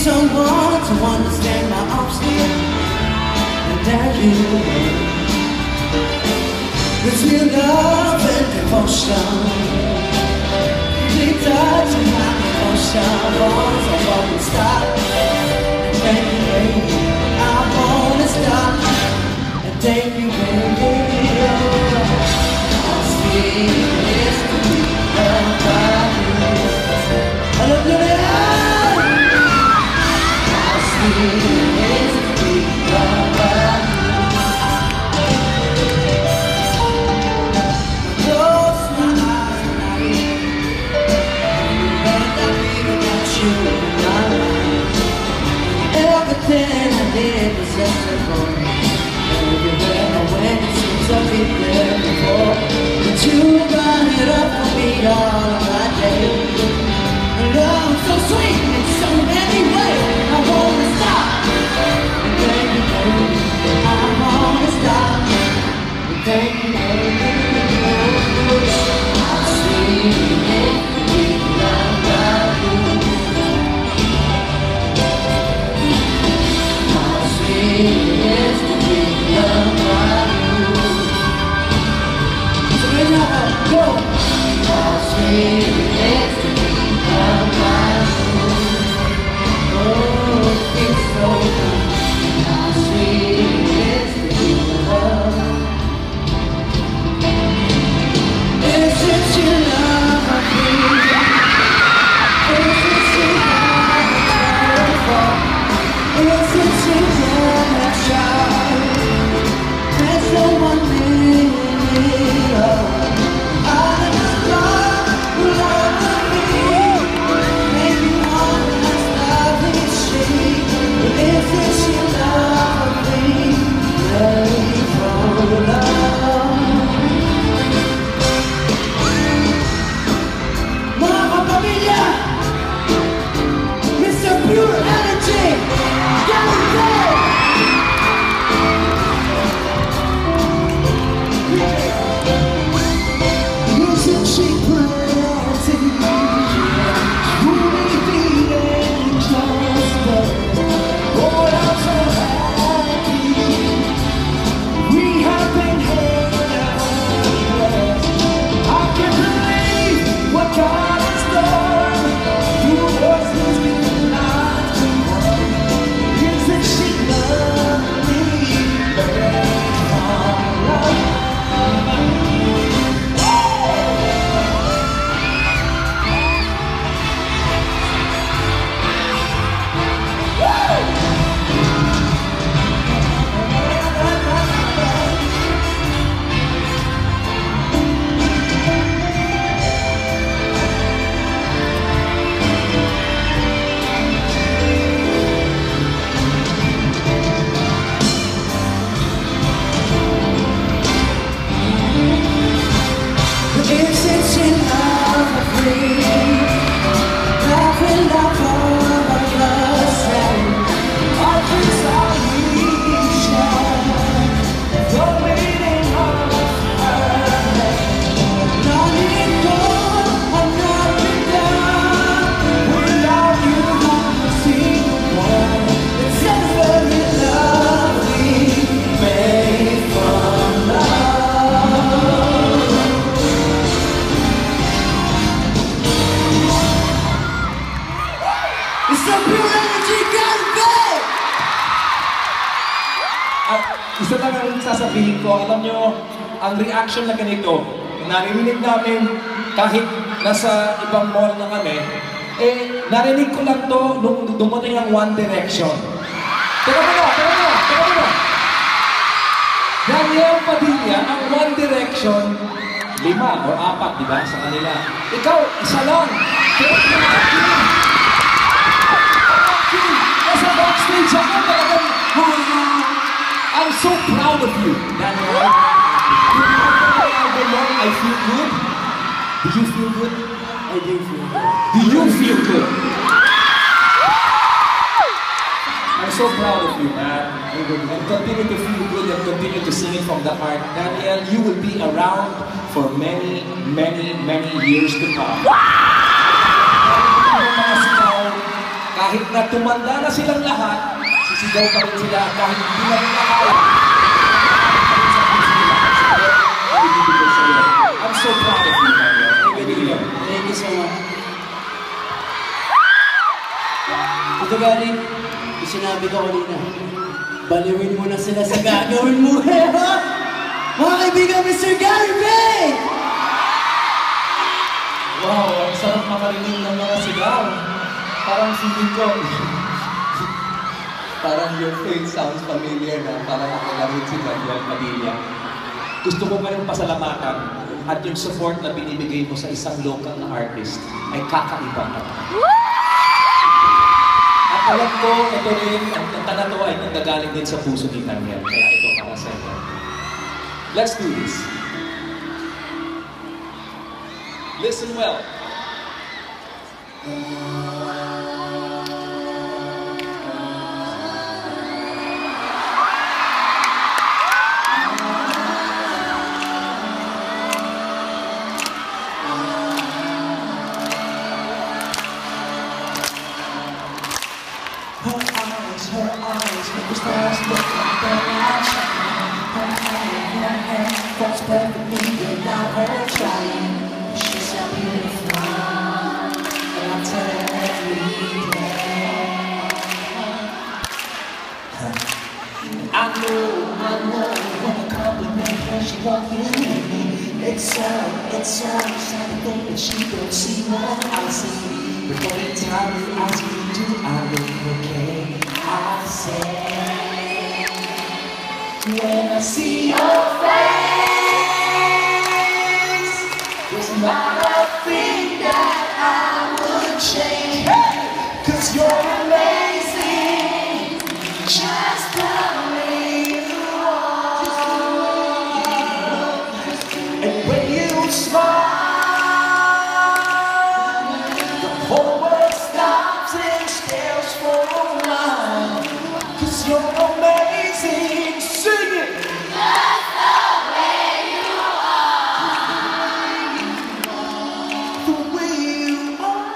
Someone to understand my upstairs, and that you with real love and devotion, deep touch in my emotion, wants a fucking stop. And thank you, baby, I wanna stop. And thank you, baby, oh, sweet is to be loved by you. I love you. Everything I did was just a boy. Everywhere I went, it seems I've been there before. But you got it up for me all of my days. Love so sweet in so many ways. I wanna stop. And thank you, baby. I wanna stop. And thank you, baby. How sweet it is to be loved by you. How sweet it is to be loved by you. So right now, go. How sweet it is to be loved by you. Oh, it's so good. How sweet it is to be loved. Is it your love I feel? Is it your love I care for? Is it your love I try? There's no one near me. Isa lang ang sasabihin ko, alam nyo, ang reaction na ganito, narinig namin kahit nasa ibang mall na kami, narinig ko lang to nung dumating ang One Direction. Teka mo. Daniel Padilla, ang One Direction, 5 o 4, di ba, sa kanila. Ikaw, isa lang. Nasa backstage ako, talagang, I'm so proud of you, Daniel. I feel good. Do you feel good? I do feel good. Do you feel good? I'm so proud of you, man. And continue to feel good and continue to sing it from the heart. Daniel, you will be around for many, many, many years to come. Mga sigaw, kahit na tumanda na silang lahat, sisigaw pa rin sila kahit hindi na rin nakaya. I'm so proud of you, Mario. Thank you so much. Ito galing, yung sinabi ko kanina, baliwin mo na sila sa gagawin mo. Mga kaibigan, Mr. Gary Bay! Wow, ang sarap makarinig ng mga sigaw. Parang feeling ko, parang your face sounds familiar na parang nakalarin si Manuel Padilla. Gusto ko ngayong pasalamatan at yung support na binibigay mo sa isang local na artist ay kakaiba na. At alam ko, ito rin, ang kanta na to ay nanggagaling din sa puso ni Daniel. Kaya ito para sa inyo. Let's do this. Listen well. Her eyes make the stars look like they're not shining. Her hair falls perfectly without her trying. She's so beautiful, and I tell her every day. I know when I compliment her, she won't believe me. It's so sad to think that she don't see what I see. But every time you ask me, do I look okay? I say, when I see your face, there's not a thing that I would change. Cause you're amazing, just the way you are. And when you smile, the whole world stops and stares for a while. Cause you're amazing, sing it! Just the way you are. The way you are.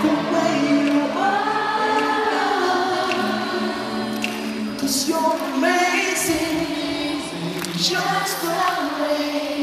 The way you are. Cause you're amazing, just the way